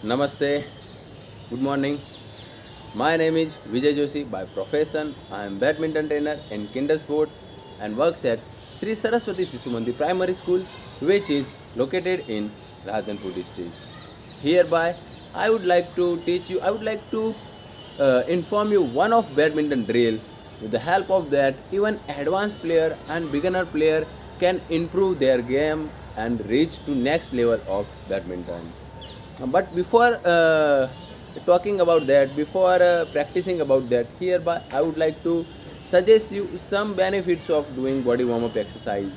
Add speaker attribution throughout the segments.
Speaker 1: Namaste, good morning. My name is Vijay Joshi by profession. I am badminton trainer in Kinder Sports and works at Sri Saraswati Sisumandi Primary School, which is located in Radhanpur district. Hereby, I would like to inform you one of badminton drill. With the help of that, even advanced player and beginner player can improve their game and reach to next level of badminton. But before talking about that, before practicing about that, hereby I would like to suggest you some benefits of doing body warm up exercise.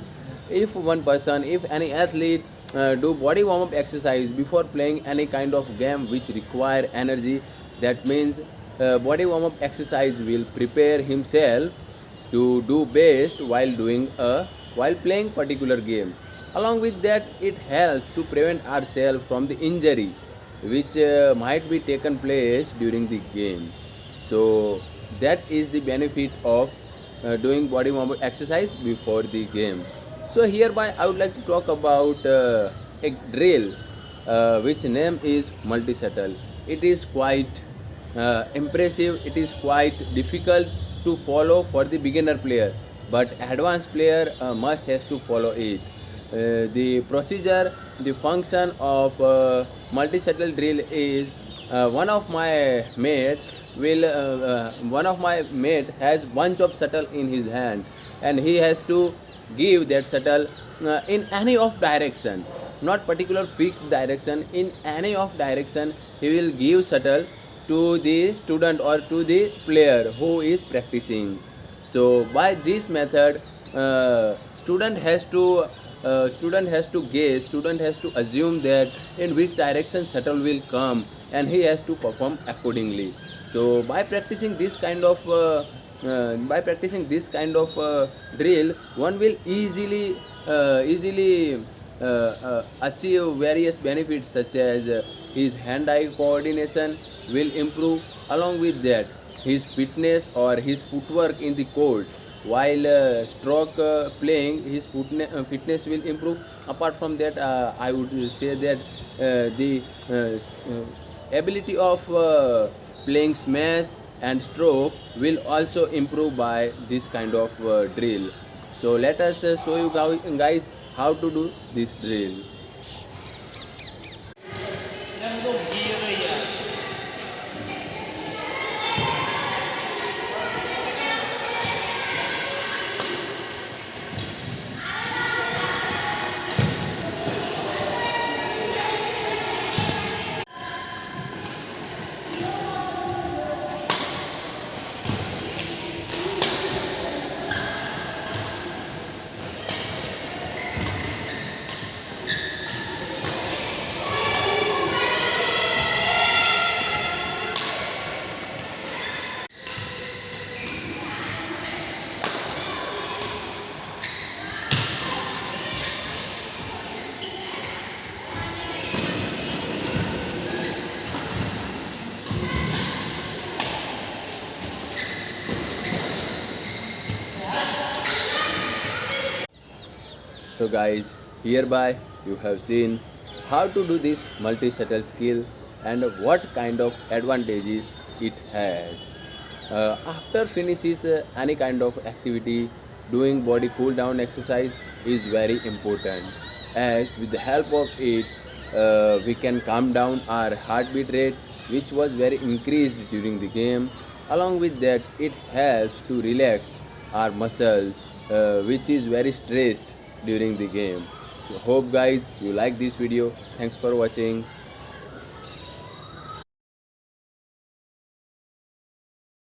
Speaker 1: If one person, if any athlete do body warm up exercise before playing any kind of game which require energy, that means body warm up exercise will prepare himself to do best while playing particular game. Along with that, it helps to prevent ourselves from the injury which might be taken place during the game. So that is the benefit of doing body movement exercise before the game. So hereby I would like to talk about a drill which name is multi shuttle. It is quite impressive. It is quite difficult to follow for the beginner player, but advanced player must has to follow it. The procedure, the function of multi-shuttle drill is one of my mate has bunch of shuttle in his hand, and he has to give that shuttle in any of direction, not particular fixed direction. In any of direction, he will give shuttle to the student or to the player who is practicing. So by this method, student has to guess, student has to assume that in which direction shuttle will come, and he has to perform accordingly. So by practicing this kind of drill, one will easily achieve various benefits, such as his hand-eye coordination will improve. Along with that, his fitness or his footwork in the court while stroke playing, his fitness will improve. Apart from that, I would say that the ability of playing smash and stroke will also improve by this kind of drill. So let us show you guys how to do this drill. So guys, hereby you have seen how to do this multi-shuttle skill and what kind of advantages it has. After finishes any kind of activity, doing body cool down exercise is very important, as with the help of it we can calm down our heartbeat rate, which was very increased during the game. Along with that, it helps to relax our muscles which is very stressed during the game. So hope guys you like this video. Thanks for watching.